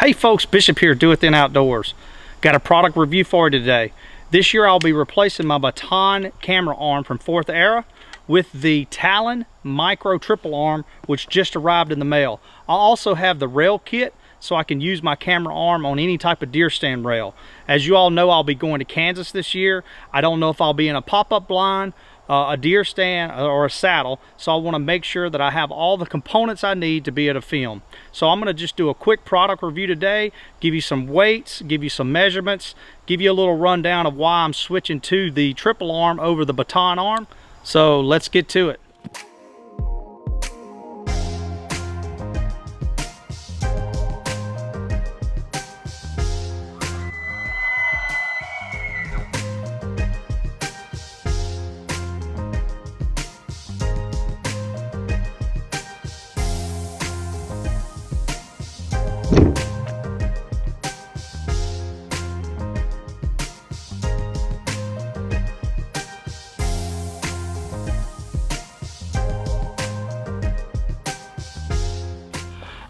Hey folks, Bishop here, DIT Outdoors. Got a product review for you today. This year I'll be replacing my Baton Camera Arm from 4th Era with the Talon Micro Triple Arm, which just arrived in the mail. I'll also have the rail kit so I can use my camera arm on any type of deer stand rail. As you all know, I'll be going to Kansas this year. I don't know if I'll be in a pop-up blind, a deer stand, or a saddle, so I want to make sure that I have all the components I need to be able to film. So I'm going to just do a quick product review today, give you some weights, give you some measurements, give you a little rundown of why I'm switching to the triple arm over the Baton arm. So let's get to it.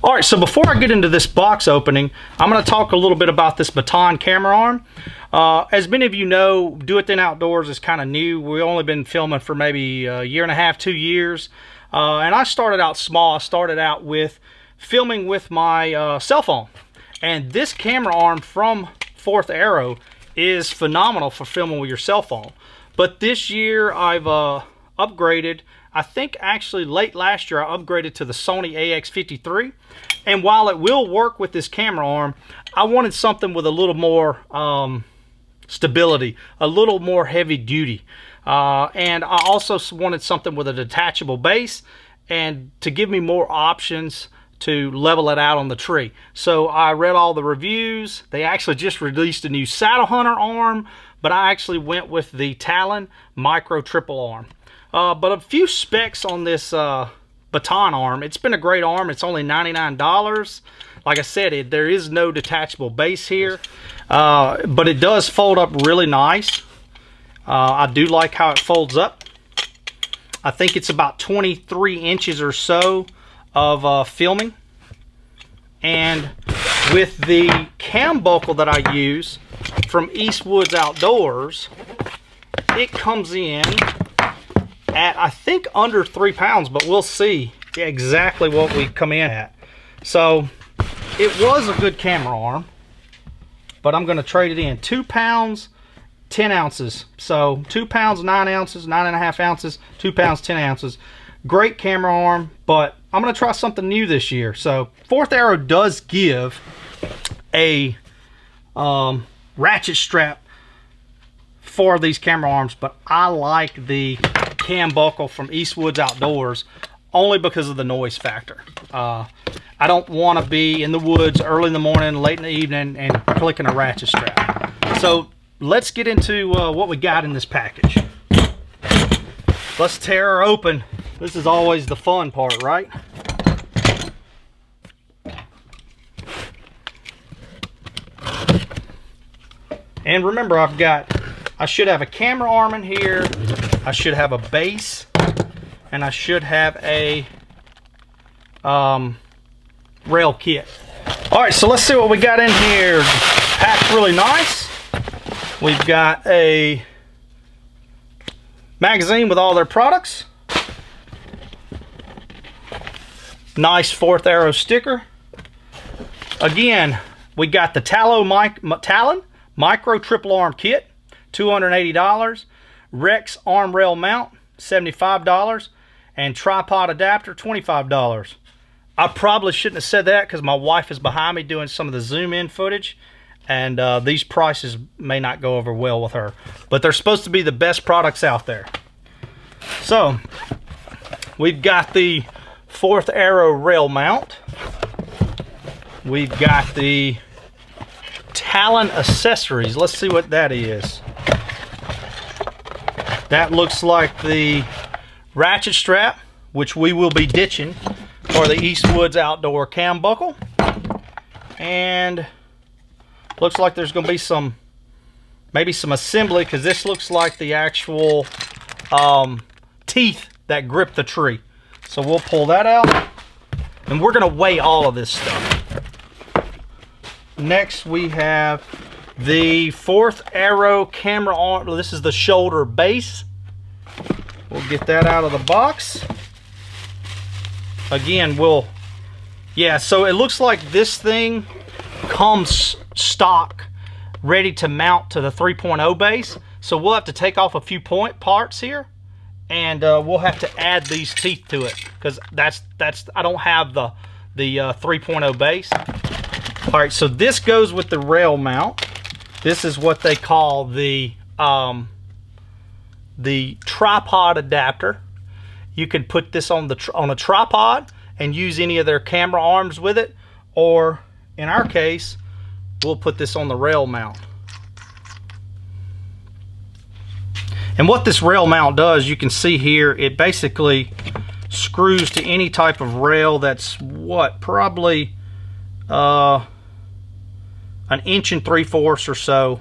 All right, so before I get into this box opening, I'm going to talk a little bit about this Baton Camera Arm. As many of you know, DIT Outdoors is kind of new. We've only been filming for maybe a year and a half, 2 years. And I started out small. I started out with filming with my cell phone. And this camera arm from 4th Era is phenomenal for filming with your cell phone. But this year I've upgraded. I think actually late last year I upgraded to the Sony AX53, and while it will work with this camera arm, I wanted something with a little more stability, a little more heavy duty, and I also wanted something with a detachable base and to give me more options to level it out on the tree. So I read all the reviews. They actually just released a new Saddle Hunter arm, but I actually went with the Talon Micro Triple Arm. But a few specs on this Baton arm. It's been a great arm. It's only $99. Like I said, there is no detachable base here, but it does fold up really nice. I do like how it folds up. I think it's about 23 inches or so of filming. And with the cam buckle that I use from Eastwoods Outdoors, it comes in at, I think, under 3 pounds, but we'll see exactly what we come in at. So it was a good camera arm, but I'm going to trade it in. 2 pounds 10 ounces. So 2 pounds 9 ounces, 9.5 ounces, 2 pounds 10 ounces. Great camera arm, but I'm going to try something new this year. So 4th Era does give a ratchet strap for these camera arms, but I like the cam buckle from Eastwoods Outdoors only because of the noise factor. I don't want to be in the woods early in the morning, late in the evening, and clicking a ratchet strap. So let's get into what we got in this package. Let's tear her open. This is always the fun part, right? And remember, I should have a camera arm in here, I should have a base, and I should have a rail kit. All right, so let's see what we got in here. Packed really nice. We've got a magazine with all their products. Nice 4th Era sticker. Again, we got the Talon Micro Triple Arm Kit, $280. Rex arm rail mount, $75. And tripod adapter, $25. I probably shouldn't have said that because my wife is behind me doing some of the zoom in footage, and these prices may not go over well with her, but they're supposed to be the best products out there. So we've got the 4th Era rail mount. We've got the Talon accessories. Let's see what that is. That looks like the ratchet strap, which we will be ditching for the Eastwoods Outdoor cam buckle. And looks like there's going to be maybe some assembly, because this looks like the actual teeth that grip the tree. So we'll pull that out, and we're going to weigh all of this stuff. next we have the 4th Arrow camera arm. This is the shoulder base. We'll get that out of the box. Again, so it looks like this thing comes stock ready to mount to the 3.0 base. So we'll have to take off a few parts here, and we'll have to add these teeth to it, because I don't have the 3.0 base. All right, so this goes with the rail mount. This is what they call the tripod adapter. You can put this on a tripod and use any of their camera arms with it, or in our case, we'll put this on the rail mount. And what this rail mount does, you can see here, it basically screws to any type of rail that's probably 1 inch and 3/4 or so.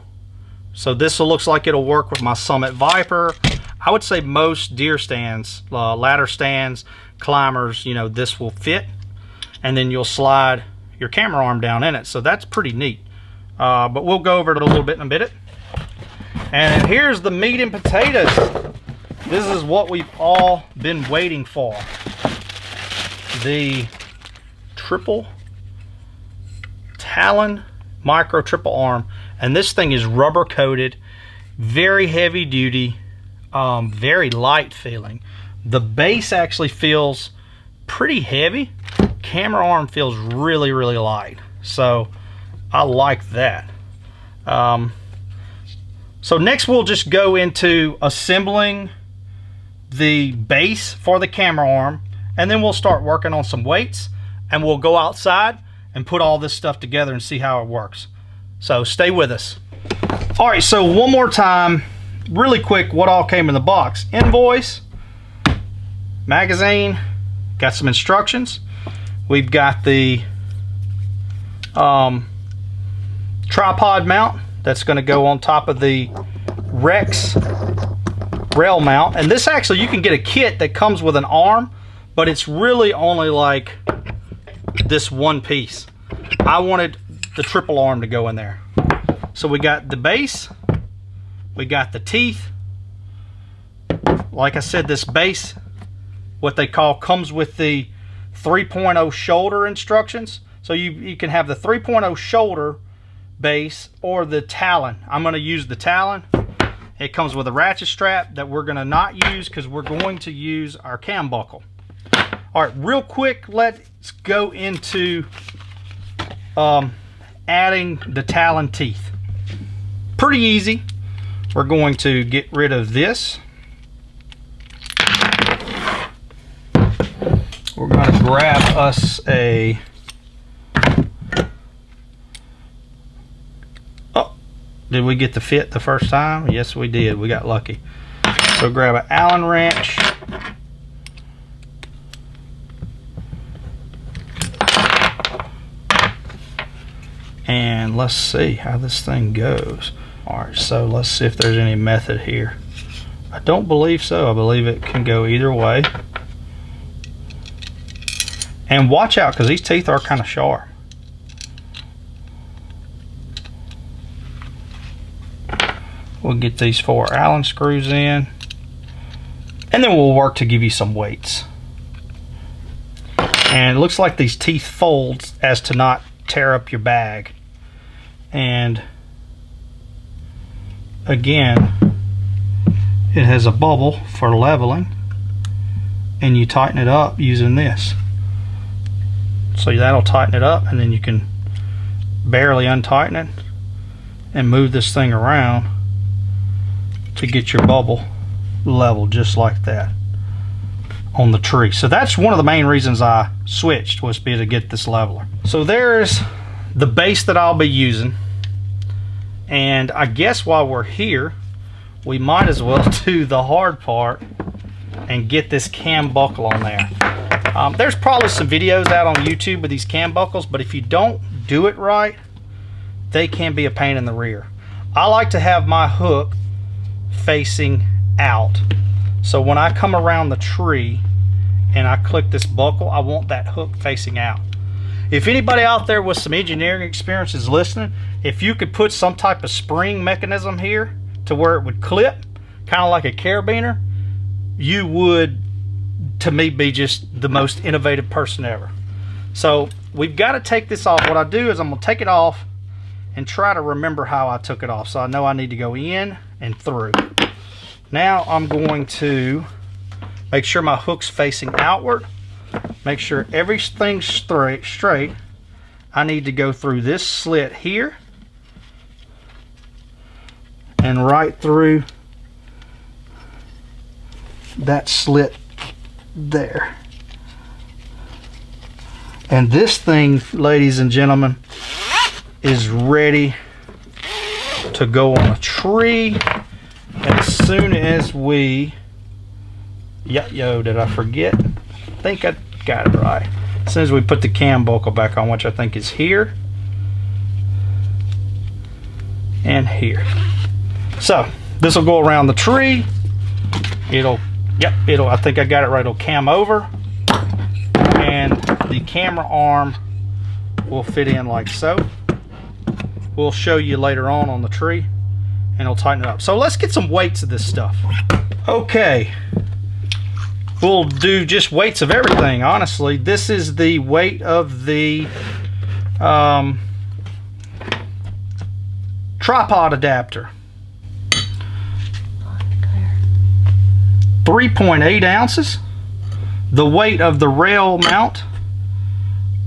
So this looks like it'll work with my Summit Viper. I would say most deer stands, ladder stands, climbers, this will fit, and then you'll slide your camera arm down in it. So that's pretty neat. But we'll go over it a little bit in a minute. And here's the meat and potatoes. This is what we've all been waiting for. The triple Talon micro triple arm. And this thing is rubber coated, very heavy duty, very light feeling. The base actually feels pretty heavy. Camera arm feels really, really light. So I like that. So next we'll just go into assembling the base for the camera arm, and then we'll start working on some weights, and we'll go outside and put all this stuff together and see how it works. So stay with us. All right, so one more time, really quick, what all came in the box. Invoice, magazine, got some instructions. We've got the tripod mount that's going to go on top of the Rex rail mount. And this actually, you can get a kit that comes with an arm, but it's really only like this one piece. I wanted the triple arm to go in there. So we got the base, we got the teeth. Like I said, this base, what they call, comes with the 3.0 shoulder instructions. So you can have the 3.0 shoulder base or the Talon. I'm going to use the Talon. It comes with a ratchet strap that we're going to not use because we're going to use our cam buckle. All right, real quick, let's go into adding the Talon teeth. Pretty easy. We're going to get rid of this. We're going to grab us a... Oh, did we get the fit the first time? Yes, we did. We got lucky. So grab an Allen wrench. And let's see how this thing goes. All right, so let's see if there's any method here. I don't believe so. I believe it can go either way. And watch out, because these teeth are kind of sharp. We'll get these 4 Allen screws in, and then we'll work to give you some weights. And it looks like these teeth fold as to not tear up your bag. And again, it has a bubble for leveling, and you tighten it up using this. So that'll tighten it up, and then you can barely untighten it and move this thing around to get your bubble level just like that on the tree. So that's one of the main reasons I switched, was to get this leveler. So there's the base that I'll be using. And I guess while we're here, we might as well do the hard part and get this cam buckle on there. There's probably some videos out on YouTube with these cam buckles, but if you don't do it right, they can be a pain in the rear. I like to have my hook facing out. So when I come around the tree and I click this buckle, I want that hook facing out. if anybody out there with some engineering experience is listening, if you could put some type of spring mechanism here to where it would clip, kind of like a carabiner, you would, to me, be just the most innovative person ever. So we've got to take this off. What I do is I'm going to take it off and try to remember how I took it off. So I know I need to go in and through. Now I'm going to make sure my hook's facing outward. Make sure everything's straight. I need to go through this slit here and right through that slit there. And this thing, ladies and gentlemen, is ready to go on a tree as soon as we, did I forget? I think I got it right. As soon as we put the cam buckle back on, which I think is here and here. So this will go around the tree. I think I got it right. It'll cam over, and the camera arm will fit in like so. We'll show you later on the tree, and it'll tighten it up. So let's get some weights of this stuff. Okay, we'll do just weights of everything, honestly. This is the weight of the tripod adapter. 3.8 ounces. The weight of the rail mount,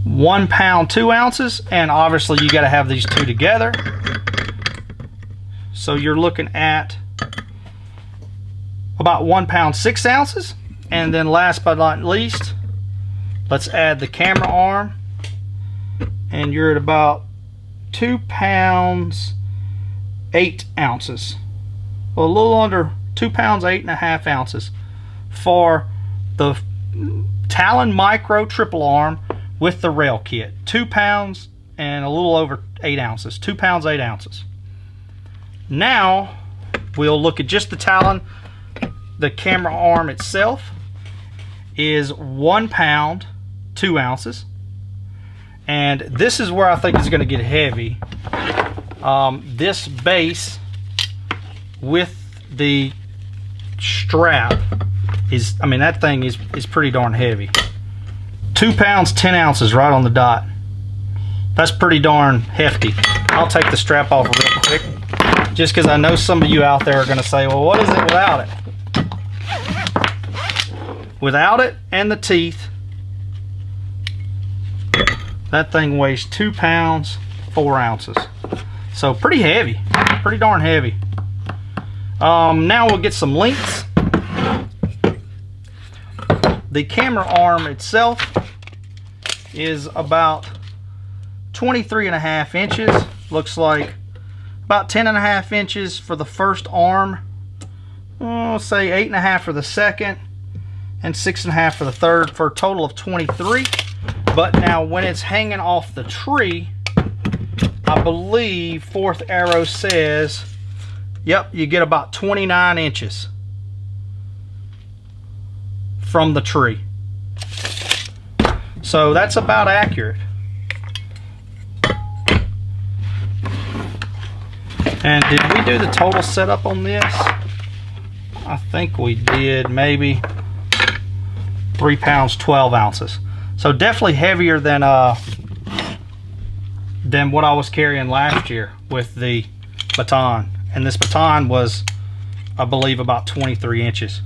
1 pound 2 ounces, and obviously you got to have these two together. So you're looking at about 1 pound 6 ounces. And then last but not least, let's add the camera arm, and you're at about 2 pounds 8 ounces. Well, a little under 2 pounds 8.5 ounces for the Talon Micro Triple Arm with the rail kit. 2 pounds and a little over 8 ounces. 2 pounds 8 ounces. Now we'll look at just the Talon. The camera arm itself is 1 pound 2 ounces, and this is where I think it's going to get heavy. This base with the strap is, I mean, that thing is pretty darn heavy. 2 pounds 10 ounces right on the dot. That's pretty darn hefty. I'll take the strap off real quick, just because I know some of you out there are going to say, well, what is it without it? Without it and the teeth, that thing weighs 2 pounds 4 ounces. So pretty heavy, pretty darn heavy. Now we'll get some lengths. The camera arm itself is about 23.5 inches. Looks like about 10.5 inches for the first arm. We'll say 8.5 for the second, and 6.5 for the third, for a total of 23. But now when it's hanging off the tree, I believe fourth arrow says, yep, you get about 29 inches from the tree. So that's about accurate. And did we do the total setup on this? I think we did, maybe 3 pounds 12 ounces. So definitely heavier than what I was carrying last year with the Baton. And this Baton was, I believe, about 23 inches.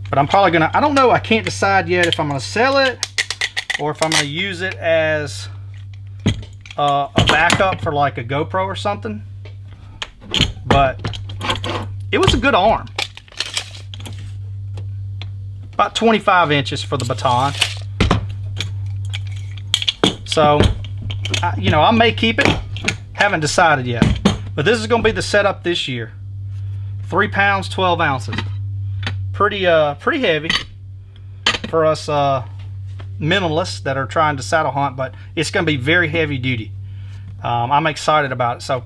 But I'm probably gonna, I don't know, I can't decide yet if I'm gonna sell it or if I'm gonna use it as a backup for like a GoPro or something. But it was a good arm. About 25 inches for the Baton. So, I may keep it. Haven't decided yet. But this is going to be the setup this year. 3 pounds, 12 ounces. Pretty heavy for us minimalists that are trying to saddle hunt, but it's going to be very heavy duty. I'm excited about it. So,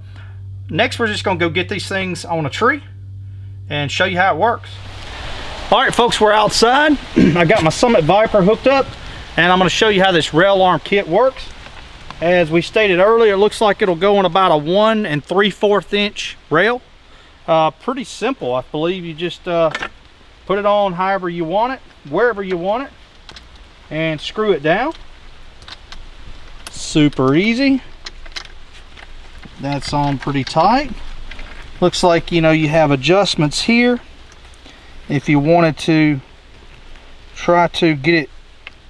next we're just going to go get these things on a tree and show you how it works. Alright folks, we're outside. I got my Summit Viper hooked up, and I'm going to show you how this rail arm kit works. As we stated earlier, it looks like it'll go on about a 1 3/4 inch rail. Pretty simple. I believe you just put it on however you want it, wherever you want it, and screw it down. Super easy. That's on pretty tight. Looks like, you know, you have adjustments here if you wanted to try to get it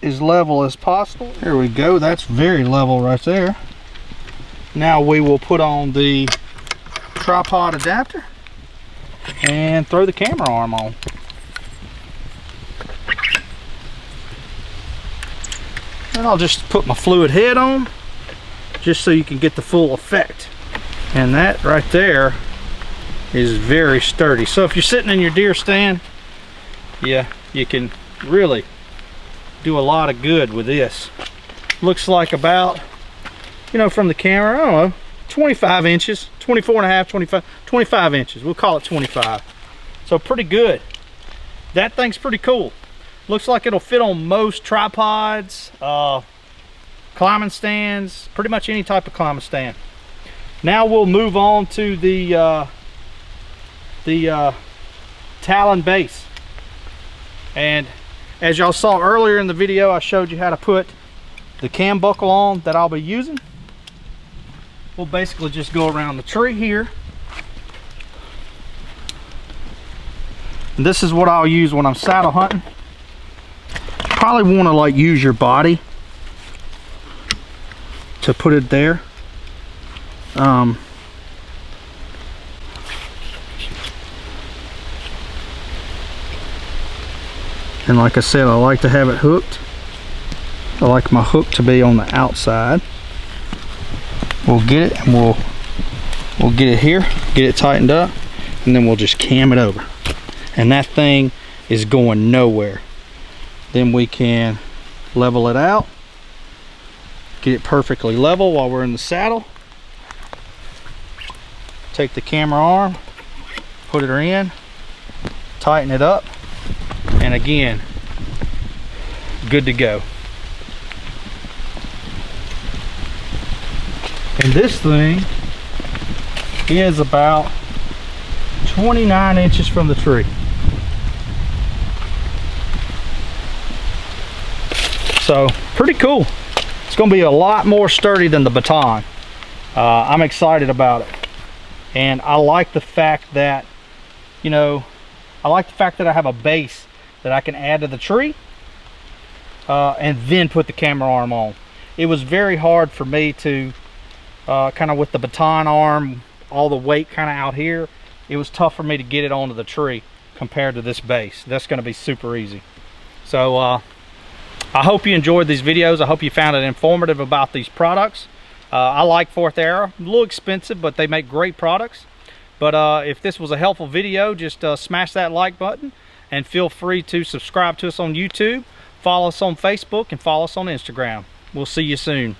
as level as possible. There we go. That's very level right there. Now we will put on the tripod adapter and throw the camera arm on. And I'll just put my fluid head on just so you can get the full effect. And that right there is very sturdy. So if you're sitting in your deer stand, yeah, you can really do a lot of good with this. Looks like about, you know, from the camera, I don't know, 25 inches, 24.5, 25 inches. We'll call it 25. So pretty good. That thing's pretty cool. Looks like it'll fit on most tripods, climbing stands, pretty much any type of climbing stand. Now we'll move on to the Talon base. And as y'all saw earlier in the video, I showed you how to put the cam buckle on that I'll be using. We'll basically just go around the tree here. And this is what I'll use when I'm saddle hunting. Probably want to like use your body to put it there. And like I said, I like to have it hooked. I like my hook to be on the outside. We'll get it and we'll get it here, get it tightened up, and then we'll just cam it over. And that thing is going nowhere. Then we can level it out, get it perfectly level while we're in the saddle. Take the camera arm, put it in, tighten it up, and again, good to go. And this thing is about 29 inches from the tree. So pretty cool. It's going to be a lot more sturdy than the Baton. I'm excited about it. And I like the fact that, you know, I like the fact that I have a base that I can add to the tree and then put the camera arm on. It was very hard for me to kind of with the Baton arm, all the weight kind of out here, it was tough for me to get it onto the tree compared to this base. That's going to be super easy. So I hope you enjoyed these videos. I hope you found it informative about these products. I like Fourth Arrow. A little expensive, but they make great products. But if this was a helpful video, just smash that like button and feel free to subscribe to us on YouTube, follow us on Facebook, and follow us on Instagram. We'll see you soon.